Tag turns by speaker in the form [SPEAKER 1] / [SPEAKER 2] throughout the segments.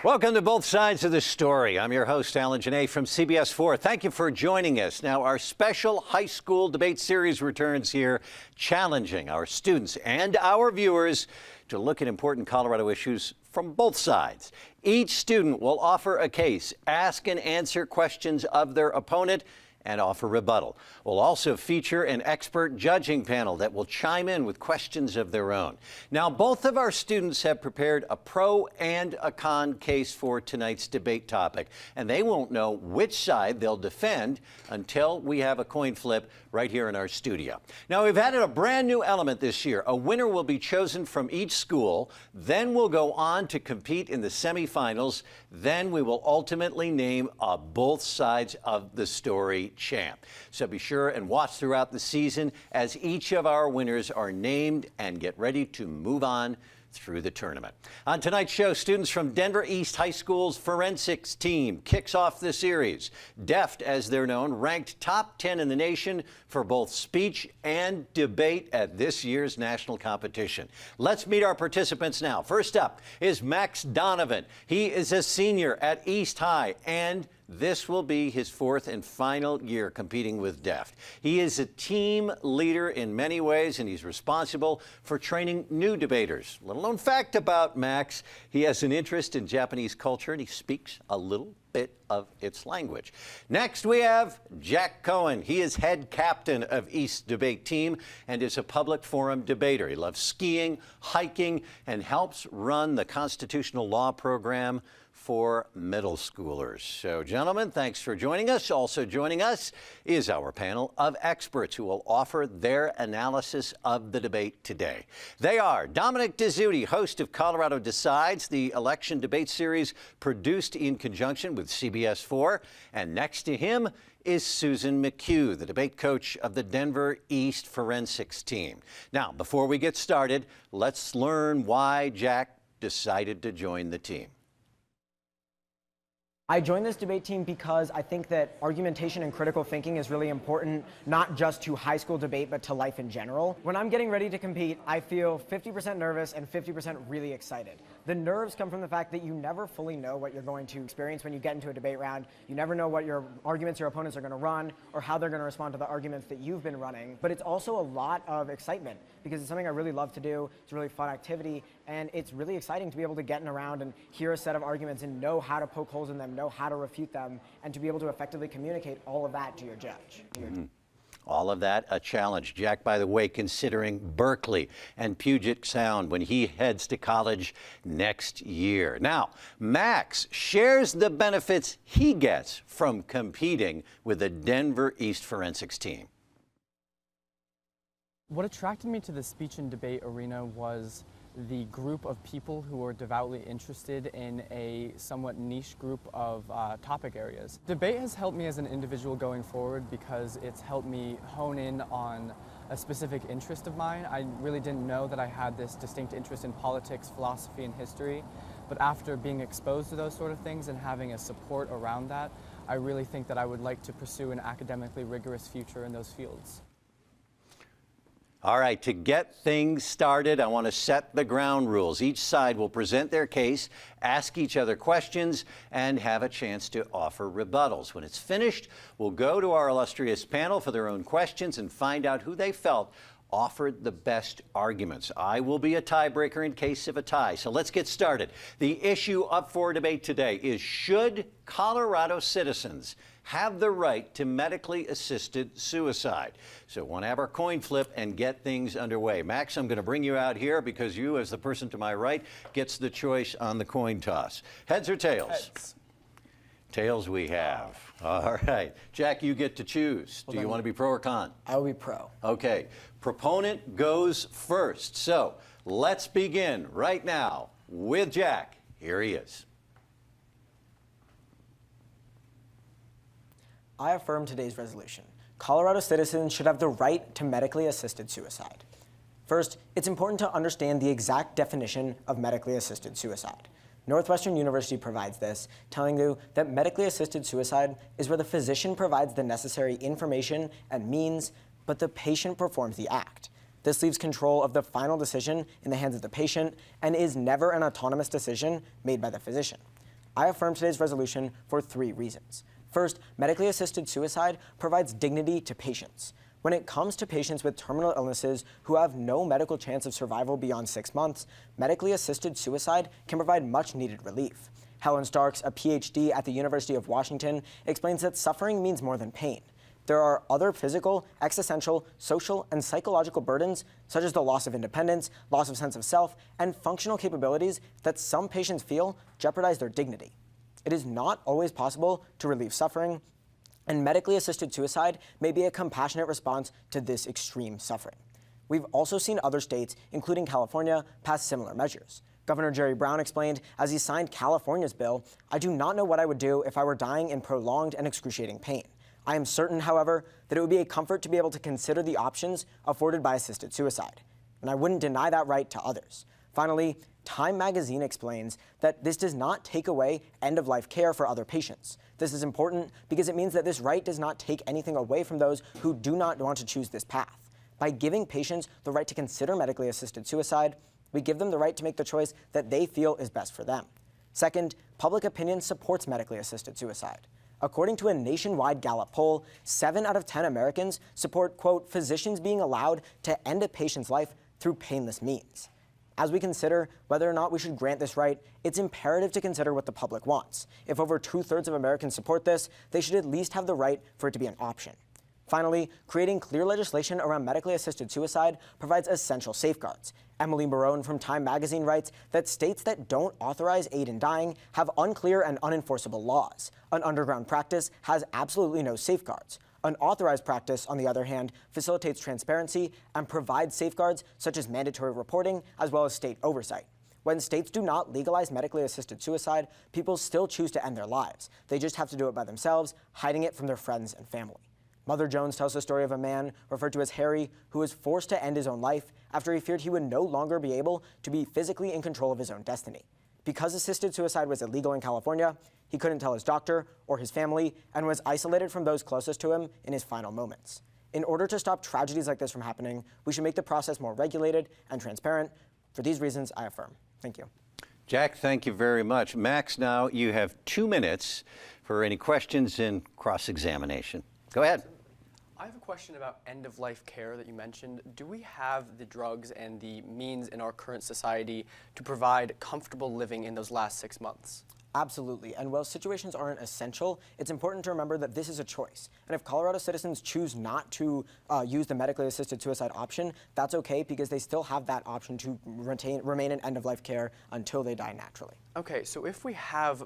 [SPEAKER 1] Welcome to Both Sides of the Story. I'm your host, Alan Janae from CBS 4. Thank you for joining us. Now, our special high school debate series returns here, challenging our students and our viewers to look at important Colorado issues from both sides. Each student will offer a case, ask and answer questions of their opponent, and offer rebuttal. We'll also feature an expert judging panel that will chime in with questions of their own. Now, both of our students have prepared a pro and a con case for tonight's debate topic, and they won't know which side they'll defend until we have a coin flip right here in our studio. Now, we've added a brand new element this year. A winner will be chosen from each school, then we'll go on to compete in the semifinals. Then we will ultimately name a both sides of the story champ. So be sure and watch throughout the season as each of our winners are named, and get ready to move on through the tournament. On tonight's show, students from Denver East High School's forensics team kicks off the series. DEFT, as they're known, ranked top 10 in the nation for both speech and debate at this year's national competition. Let's meet our participants now. First up is Max Donovan. He is a senior at East High, and this will be his fourth and final year competing with DEFT. He is a team leader in many ways, and he's responsible for training new debaters. Little known fact about Max, he has an interest in Japanese culture, and he speaks a little bit of its language. Next, we have Jack Cohen. He is head captain of East Debate Team and is a public forum debater. He loves skiing, hiking, and helps run the constitutional law program for middle schoolers. So, gentlemen, thanks for joining us. Also joining us is our panel of experts who will offer their analysis of the debate today. They are Dominic Dezzutti, host of Colorado Decides, the election debate series produced in conjunction with CBS 4. And next to him is Susan McHugh, the debate coach of the Denver East forensics team. Now, before we get started, let's learn why Jack decided to join the team.
[SPEAKER 2] I joined this debate team because I think that argumentation and critical thinking is really important, not just to high school debate, but to life in general. When I'm getting ready to compete, I feel 50% nervous and 50% really excited. The nerves come from the fact that you never fully know what you're going to experience when you get into a debate round. You never know what your arguments your opponents are going to run or how they're going to respond to the arguments that you've been running. But it's also a lot of excitement because it's something I really love to do. It's a really fun activity, and it's really exciting to be able to get in around and hear a set of arguments and know how to poke holes in them, know how to refute them, and to be able to effectively communicate all of that to your judge.
[SPEAKER 1] All of that a challenge. Jack, by the way, considering Berkeley and Puget Sound when he heads to college next year. Now, Max shares the benefits he gets from competing with the Denver East forensics team.
[SPEAKER 3] What attracted me to the speech and debate arena was the group of people who are devoutly interested in a somewhat niche group of topic areas. Debate has helped me as an individual going forward because it's helped me hone in on a specific interest of mine. I really didn't know that I had this distinct interest in politics, philosophy, and history, but after being exposed to those sort of things and having a support around that, I really think that I would like to pursue an academically rigorous future in those fields.
[SPEAKER 1] All right, to get things started, I want to set the ground rules. Each side will present their case, ask each other questions, and have a chance to offer rebuttals. When it's finished, we'll go to our illustrious panel for their own questions and find out who they felt offered the best arguments. I will be a tiebreaker in case of a tie. So let's get started. The issue up for debate today is, should Colorado citizens have the right to medically assisted suicide? So want to have our coin flip and get things underway. Max, I'm going to bring you out here because you, as the person to my right, gets the choice on the coin toss. Heads or tails?
[SPEAKER 3] Heads.
[SPEAKER 1] Tails we have. All right. Jack, you get to choose. Do you want to be pro or con?
[SPEAKER 2] I will be pro.
[SPEAKER 1] Okay. Proponent goes first. So let's begin right now with Jack. Here he is.
[SPEAKER 2] I affirm today's resolution. Colorado citizens should have the right to medically assisted suicide. First, it's important to understand the exact definition of medically assisted suicide. Northwestern University provides this, telling you that medically assisted suicide is where the physician provides the necessary information and means, but the patient performs the act. This leaves control of the final decision in the hands of the patient and is never an autonomous decision made by the physician. I affirm today's resolution for 3 reasons. First, medically assisted suicide provides dignity to patients. When it comes to patients with terminal illnesses who have no medical chance of survival beyond 6 months, medically assisted suicide can provide much needed relief. Helen Starks, a PhD at the University of Washington, explains that suffering means more than pain. There are other physical, existential, social, and psychological burdens, such as the loss of independence, loss of sense of self, and functional capabilities that some patients feel jeopardize their dignity. It is not always possible to relieve suffering, and medically assisted suicide may be a compassionate response to this extreme suffering. We've also seen other states, including California, pass similar measures. Governor Jerry Brown explained as he signed California's bill, "I do not know what I would do if I were dying in prolonged and excruciating pain. I am certain, however, that it would be a comfort to be able to consider the options afforded by assisted suicide, and I wouldn't deny that right to others." Finally, Time magazine explains that this does not take away end-of-life care for other patients. This is important because it means that this right does not take anything away from those who do not want to choose this path. By giving patients the right to consider medically assisted suicide, we give them the right to make the choice that they feel is best for them. Second, public opinion supports medically assisted suicide. According to a nationwide Gallup poll, 7 out of 10 Americans support, quote, physicians being allowed to end a patient's life through painless means. As we consider whether or not we should grant this right, it's imperative to consider what the public wants. If over 2/3 of Americans support this, they should at least have the right for it to be an option. Finally, creating clear legislation around medically assisted suicide provides essential safeguards. Emily Marone from Time magazine writes that states that don't authorize aid in dying have unclear and unenforceable laws. An underground practice has absolutely no safeguards. An authorized practice, on the other hand, facilitates transparency and provides safeguards such as mandatory reporting as well as state oversight. When states do not legalize medically assisted suicide, people still choose to end their lives. They just have to do it by themselves, hiding it from their friends and family. Mother Jones tells the story of a man, referred to as Harry, who was forced to end his own life after he feared he would no longer be able to be physically in control of his own destiny. Because assisted suicide was illegal in California, he couldn't tell his doctor or his family and was isolated from those closest to him in his final moments. In order to stop tragedies like this from happening, we should make the process more regulated and transparent. For these reasons, I affirm. Thank you.
[SPEAKER 1] Jack, thank you very much. Max, now you have 2 minutes for any questions in cross-examination. Go ahead.
[SPEAKER 3] I have a question about end-of-life care that you mentioned. Do we have the drugs and the means in our current society to provide comfortable living in those last 6 months?
[SPEAKER 2] Absolutely. And while situations aren't essential, it's important to remember that this is a choice. And if Colorado citizens choose not to use the medically assisted suicide option, that's okay because they still have that option to remain in end-of-life care until they die naturally.
[SPEAKER 3] Okay, so if we have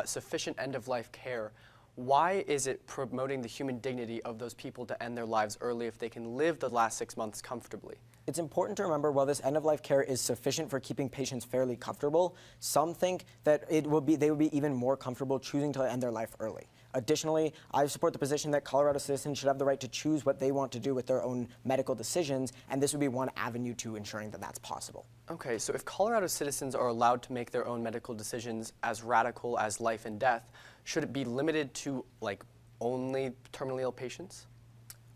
[SPEAKER 3] sufficient end-of-life care, why is it promoting the human dignity of those people to end their lives early if they can live the last 6 months comfortably?
[SPEAKER 2] It's important to remember while this end-of-life care is sufficient for keeping patients fairly comfortable, some think that they will be even more comfortable choosing to end their life early. Additionally, I support the position that Colorado citizens should have the right to choose what they want to do with their own medical decisions, and this would be one avenue to ensuring that that's possible.
[SPEAKER 3] Okay, so if Colorado citizens are allowed to make their own medical decisions as radical as life and death, should it be limited to, like, only terminally ill patients?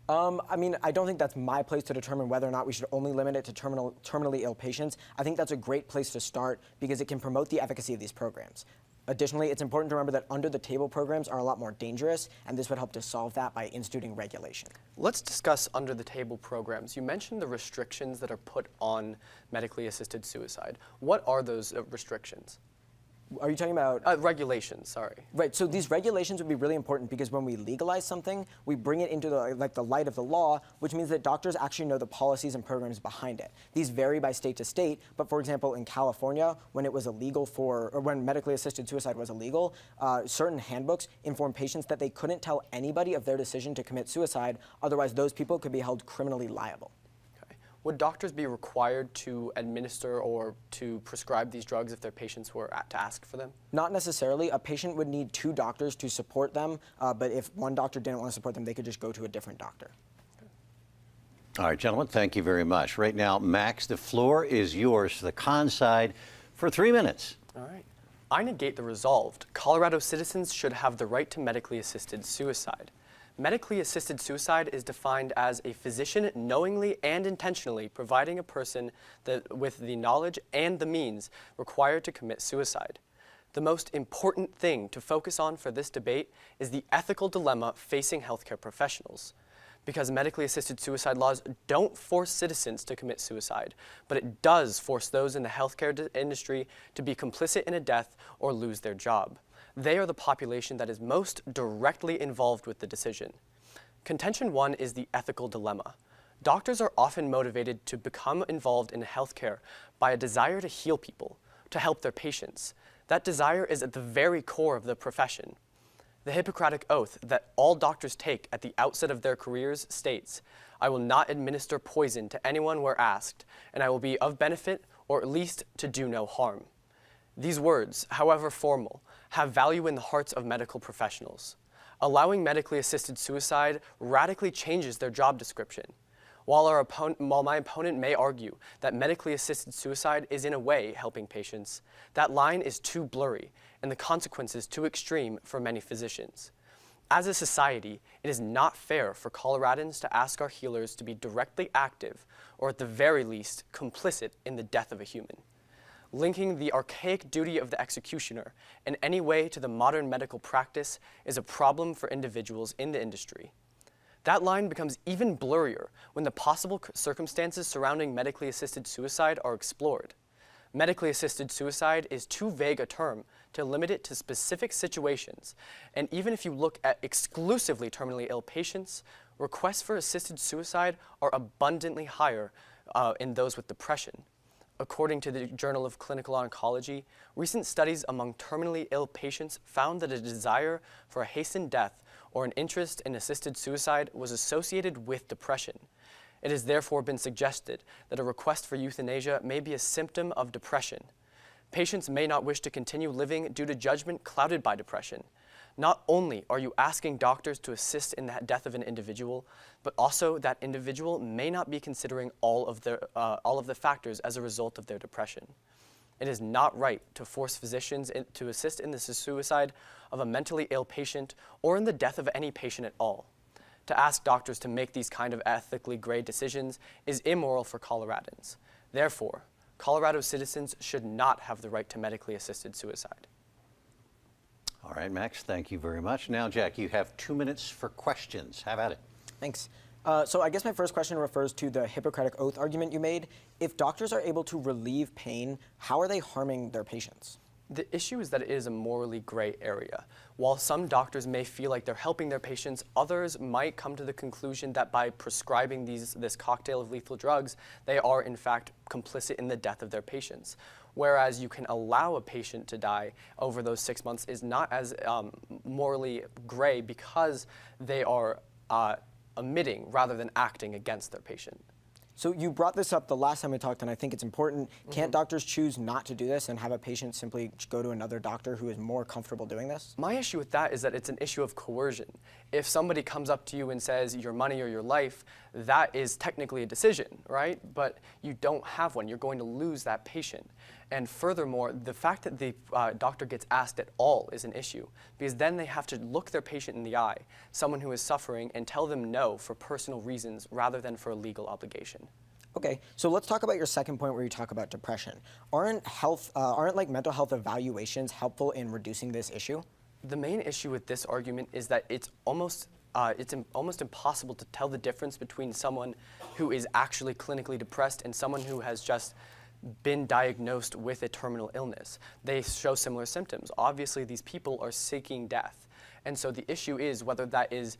[SPEAKER 2] I mean, I don't think that's my place to determine whether or not we should only limit it to terminally ill patients. I think that's a great place to start because it can promote the efficacy of these programs. Additionally, it's important to remember that under-the-table programs are a lot more dangerous, and this would help to solve that by instituting regulation.
[SPEAKER 3] Let's discuss under-the-table programs. You mentioned the restrictions that are put on medically assisted suicide. What are those restrictions?
[SPEAKER 2] Are you talking about?
[SPEAKER 3] Regulations, sorry.
[SPEAKER 2] Right, so these regulations would be really important because when we legalize something, we bring it into the light of the law, which means that doctors actually know the policies and programs behind it. These vary by state to state, but for example, in California, when it was illegal when medically assisted suicide was illegal, certain handbooks informed patients that they couldn't tell anybody of their decision to commit suicide, otherwise those people could be held criminally liable.
[SPEAKER 3] Would doctors be required to administer or to prescribe these drugs if their patients were to ask for them?
[SPEAKER 2] Not necessarily. A patient would need 2 doctors to support them, but if one doctor didn't want to support them, they could just go to a different doctor.
[SPEAKER 1] All right, gentlemen, thank you very much. Right now, Max, the floor is yours for the con side for 3 minutes.
[SPEAKER 3] All right. I negate the resolved. Colorado citizens should have the right to medically assisted suicide. Medically assisted suicide is defined as a physician knowingly and intentionally providing a person with the knowledge and the means required to commit suicide.
[SPEAKER 4] The most important thing to focus on for this debate is the ethical dilemma facing healthcare professionals. Because medically assisted suicide laws don't force citizens to commit suicide, but it does force those in the healthcare industry to be complicit in a death or lose their job. They are the population that is most directly involved with the decision. Contention 1 is the ethical dilemma. Doctors are often motivated to become involved in healthcare by a desire to heal people, to help their patients. That desire is at the very core of the profession. The Hippocratic Oath that all doctors take at the outset of their careers states, "I will not administer poison to anyone where asked, and I will be of benefit or at least to do no harm." These words, however formal, have value in the hearts of medical professionals. Allowing medically assisted suicide radically changes their job description. While my opponent may argue that medically assisted suicide is in a way helping patients, that line is too blurry and the consequences too extreme for many physicians. As a society, it is not fair for Coloradans to ask our healers to be directly active or at the very least complicit in the death of a human. Linking the archaic duty of the executioner in any way to the modern medical practice is a problem for individuals in the industry. That line becomes even blurrier when the possible circumstances surrounding medically assisted suicide are explored. Medically assisted suicide is too vague a term to limit it to specific situations, and even if you look at exclusively terminally ill patients, requests for assisted suicide are abundantly higher in those with depression. According to the Journal of Clinical Oncology, recent studies among terminally ill patients found that a desire for a hastened death or an interest in assisted suicide was associated with depression. It has therefore been suggested that a request for euthanasia may be a symptom of depression. Patients may not wish to continue living due to judgment clouded by depression. Not only are you asking doctors to assist in the death of an individual, but also that individual may not be considering all of the factors as a result of their depression. It is not right to force physicians to assist in the suicide of a mentally ill patient or in the death of any patient at all. To ask doctors to make these kind of ethically gray decisions is immoral for Coloradans. Therefore, Colorado citizens should not have the right to medically assisted suicide.
[SPEAKER 1] All right, Max, thank you very much. Now, Jack, you have 2 minutes for questions. Have at it.
[SPEAKER 2] Thanks. So I guess my first question refers to the Hippocratic Oath argument you made. If doctors are able to relieve pain, how are they harming their patients?
[SPEAKER 4] The issue is that it is a morally gray area. While some doctors may feel like they're helping their patients, others might come to the conclusion that by prescribing this cocktail of lethal drugs, they are in fact complicit in the death of their patients. Whereas you can allow a patient to die over those 6 months is not as morally gray because they are omitting rather than acting against their patient.
[SPEAKER 2] So you brought this up the last time we talked, and I think it's important. Can't doctors choose not to do this and have a patient simply go to another doctor who is more comfortable doing this?
[SPEAKER 4] My issue with that is that it's an issue of coercion. If somebody comes up to you and says your money or your life, that is technically a decision, right? But you don't have one. You're going to lose that patient. And furthermore, the fact that the doctor gets asked at all is an issue, because then they have to look their patient in the eye, someone who is suffering, and tell them no for personal reasons rather than for a legal obligation.
[SPEAKER 2] Okay, so let's talk about your second point where you talk about depression. Aren't mental health evaluations helpful in reducing this issue?
[SPEAKER 4] The main issue with this argument is that it's almost impossible to tell the difference between someone who is actually clinically depressed and someone who has just been diagnosed with a terminal illness. They show similar symptoms. Obviously, these people are seeking death. And so the issue is whether that is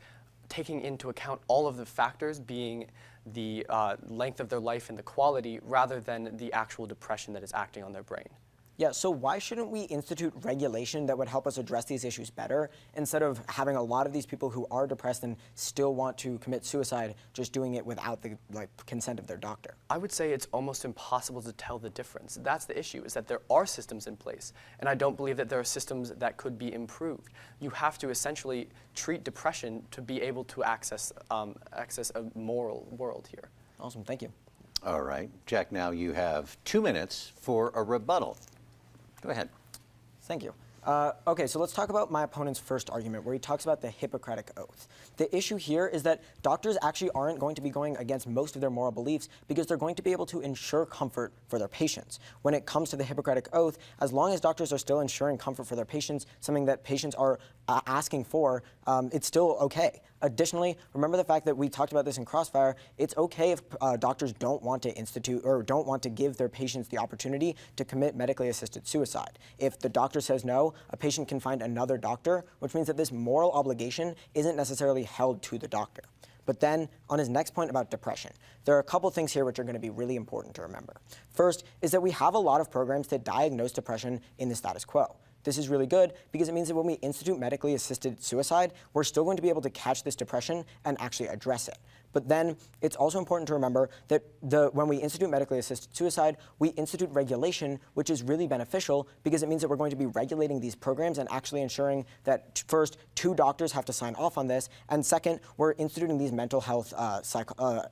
[SPEAKER 4] taking into account all of the factors, being the length of their life and the quality, rather than the actual depression that is acting on their brain.
[SPEAKER 2] Yeah, so why shouldn't we institute regulation that would help us address these issues better instead of having a lot of these people who are depressed and still want to commit suicide just doing it without the consent of their doctor?
[SPEAKER 4] I would say it's almost impossible to tell the difference. That's the issue, is that there are systems in place, and I don't believe that there are systems that could be improved. You have to essentially treat depression to be able to access a moral world here.
[SPEAKER 2] Awesome, thank you.
[SPEAKER 1] All right, Jack, now you have 2 minutes for a rebuttal. Go ahead.
[SPEAKER 2] Thank you. Okay, so let's talk about my opponent's first argument, where he talks about the Hippocratic Oath. The issue here is that doctors actually aren't going to be going against most of their moral beliefs because they're going to be able to ensure comfort for their patients. When it comes to the Hippocratic Oath, as long as doctors are still ensuring comfort for their patients, something that patients are asking for, it's still okay. Additionally, remember the fact that we talked about this in Crossfire. It's okay if doctors don't want to institute or don't want to give their patients the opportunity to commit medically assisted suicide. If the doctor says no, a patient can find another doctor, which means that this moral obligation isn't necessarily held to the doctor. But then, on his next point about depression, there are a couple things here which are going to be really important to remember. First is that we have a lot of programs that diagnose depression in the status quo. This is really good because it means that when we institute medically assisted suicide, we're still going to be able to catch this depression and actually address it. But then it's also important to remember that when we institute medically assisted suicide, we institute regulation, which is really beneficial because it means that we're going to be regulating these programs and actually ensuring that first, 2 doctors have to sign off on this, and second, we're instituting these mental health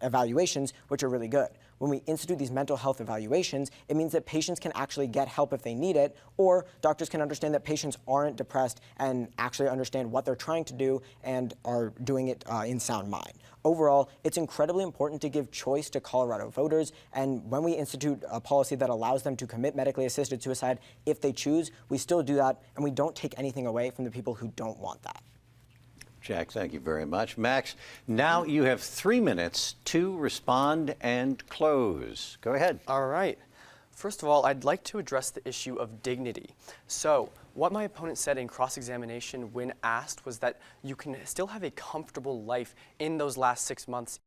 [SPEAKER 2] evaluations, which are really good. When we institute these mental health evaluations, it means that patients can actually get help if they need it, or doctors can understand that patients aren't depressed and actually understand what they're trying to do and are doing it in sound mind. Overall, it's incredibly important to give choice to Colorado voters, and when we institute a policy that allows them to commit medically assisted suicide if they choose, we still do that, and we don't take anything away from the people who don't want that.
[SPEAKER 1] Jack, thank you very much. Max, now you have 3 minutes to respond and close. Go ahead.
[SPEAKER 4] All right. First of all, I'd like to address the issue of dignity. So, what my opponent said in cross-examination when asked was that you can still have a comfortable life in those last 6 months